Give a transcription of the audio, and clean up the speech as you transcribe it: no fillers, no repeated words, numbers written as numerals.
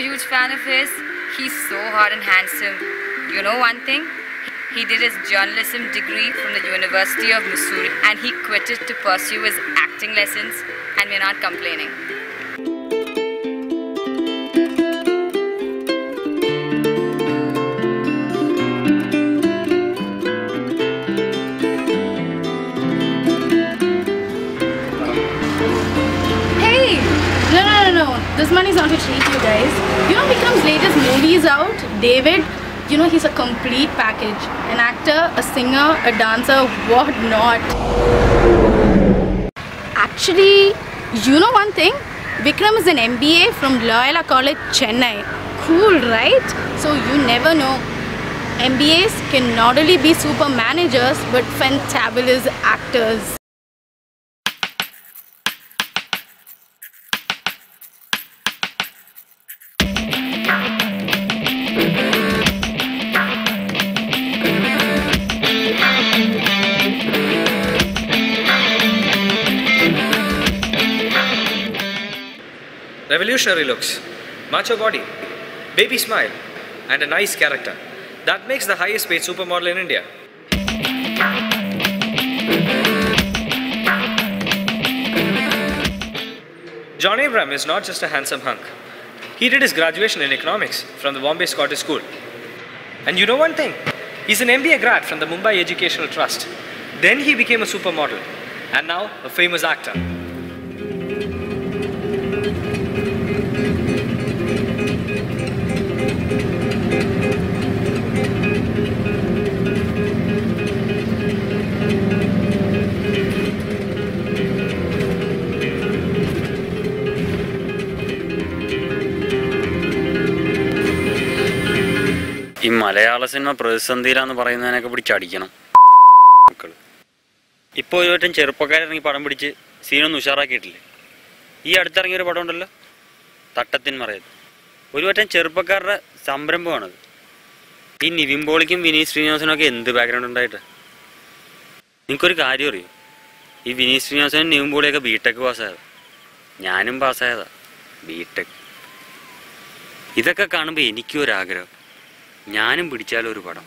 huge fan of his. He's so hot and handsome. You know one thing? He did his journalism degree from the University of Missouri and he quit it to pursue his acting lessons, and we're not complaining. Hey! No. This money's not to treat you guys. You know Vikram's latest movie is out? David? You know he's a complete package. An actor, a singer, a dancer, what not. Actually, you know one thing? Vikram is an MBA from Loyola College, Chennai. Cool, right? So you never know. MBAs can not only be super managers but fantabulous actors. Revolutionary looks, macho body, baby smile, and a nice character. That makes the highest paid supermodel in India. John Abraham is not just a handsome hunk. He did his graduation in economics from the Bombay Scottish School. And you know one thing? He's an MBA grad from the Mumbai Educational Trust. Then he became a supermodel, and now a famous actor. ഈ മലയാള cinema പ്രതിസന്ധിയിലാന്ന് പറയുന്നതിനൊക്കെ പിടിച്ചടിക്കണം മക്കൾ. ഇപ്പോൾ ഒരു വട്ടം ചെറുപ്പക്കാരിറങ്ങി പടം പിടിച്ച് സീനൊന്നും ഉഷാറാക്കിയിട്ടില്ലേ? ഈ അടുത്തിറങ്ങിയൊരു പടം ഉണ്ടല്ലോ, തട്ടത്തിൻ മറയത്. ഒരു വട്ടം ചെറുപ്പക്കാരുടെ സംരംഭമാണത്. ഈ നിവിൻ പോളിക്കും വിനീത് ശ്രീനിവാസനൊക്കെ എന്ത് ബാക്ക്ഗ്രൗണ്ട് ഉണ്ടായിട്ട്? നിങ്ങൾക്കൊരു കാര്യം അറിയോ? ഈ വിനീത് ശ്രീനിവാസനും നിവിൻ പോളിയൊക്കെ ബിടെക് പാസ്സായതാണ്. ഞാനും പാസ്സായതാ ബിടെക്. ഇതൊക്കെ കാണുമ്പോൾ എനിക്കും ഒരാഗ്രഹം, ഞാനും പിടിച്ചാലൊരു പടം.